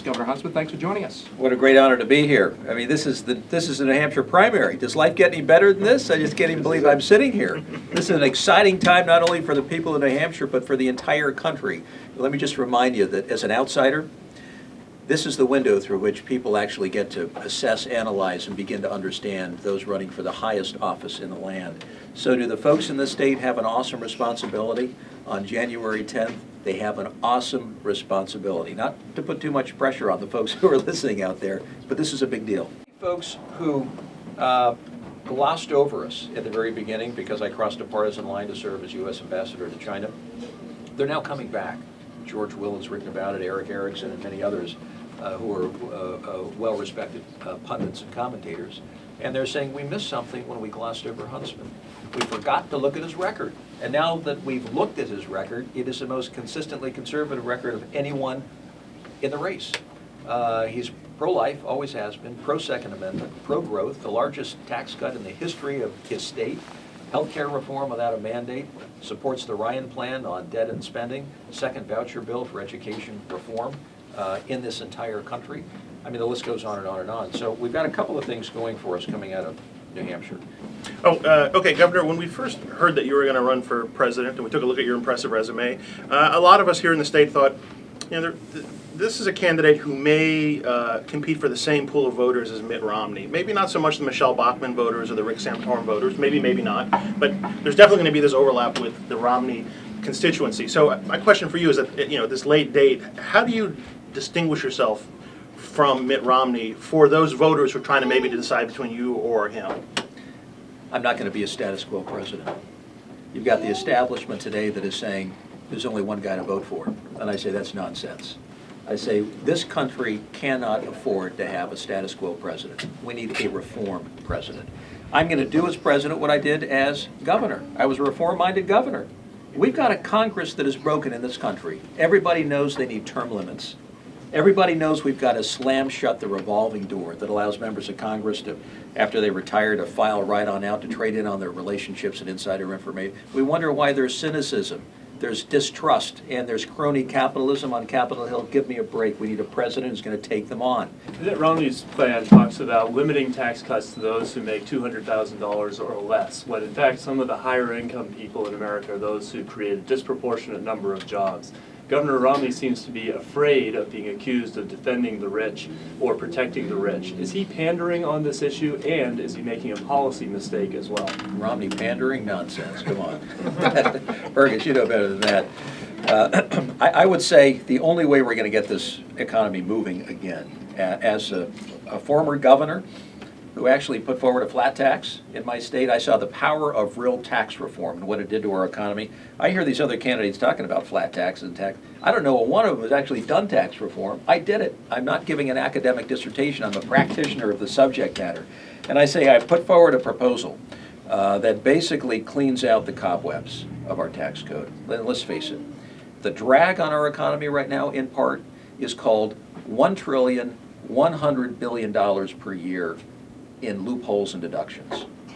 Governor Huntsman, thanks for joining us. What a great honor to be here. I mean, this is the New Hampshire primary. Does life get any better than this? I just can't even believe I'm sitting here. This is an exciting time not only for the people of New Hampshire, but for the entire country. Let me just remind you that as an outsider, this is the window through which people actually get to assess, analyze, and begin to understand those running for the highest office in the land. So do the folks in the state have an awesome responsibility? On January 10th, they have an awesome responsibility. Not to put too much pressure on the folks who are listening out there, but this is a big deal. Folks who glossed over us at the very beginning because I crossed a partisan line to serve as U.S. Ambassador to China, they're now coming back. George Will has written about it, Eric Erickson, and many others who are well-respected pundits and commentators. And they're saying we missed something when we glossed over Huntsman. We forgot to look at his record. And now that we've looked at his record, it is the most consistently conservative record of anyone in the race. He's pro-life, always has been, pro-Second Amendment, pro-growth, the largest tax cut in the history of his state, healthcare reform without a mandate, supports the Ryan Plan on debt and spending, second voucher bill for education reform in this entire country. I mean, the list goes on and on and on. So we've got a couple of things going for us coming out of New Hampshire. Okay, Governor, when we first heard that you were going to run for president and we took a look at your impressive resume, a lot of us here in the state thought, you know, this is a candidate who may compete for the same pool of voters as Mitt Romney. Maybe not so much the Michelle Bachmann voters or the Rick Santorum voters, maybe not, but there's definitely going to be this overlap with the Romney constituency. So my question for you is that, you know, this late date, how do you distinguish yourself from Mitt Romney for those voters who are trying to maybe decide between you or him? I'm not going to be a status quo president. You've got the establishment today that is saying there's only one guy to vote for. And I say that's nonsense. I say this country cannot afford to have a status quo president. We need a reform president. I'm going to do as president what I did as governor. I was a reform-minded governor. We've got a Congress that is broken in this country. Everybody knows they need term limits. Everybody knows we've got to slam shut the revolving door that allows members of Congress to, after they retire, to file right on out, to trade in on their relationships and insider information. We wonder why there's cynicism, there's distrust, and there's crony capitalism on Capitol Hill. Give me a break. We need a president who's going to take them on. Mitt Romney's plan talks about limiting tax cuts to those who make $200,000 or less, when in fact some of the higher income people in America are those who create a disproportionate number of jobs. Governor Romney seems to be afraid of being accused of defending the rich or protecting the rich. Is he pandering on this issue, and is he making a policy mistake as well? Romney pandering? Nonsense. Come on. Burgess, you know better than that. I would say the only way we're going to get this economy moving again, as a former governor who actually put forward a flat tax in my state, I saw the power of real tax reform and what it did to our economy. I hear these other candidates talking about flat taxes and tax. I don't know one of them has actually done tax reform. I did it. I'm not giving an academic dissertation. I'm a practitioner of the subject matter. And I say I put forward a proposal that basically cleans out the cobwebs of our tax code. Let's face it. The drag on our economy right now, in part, is called $1,100 billion per year in loopholes and deductions.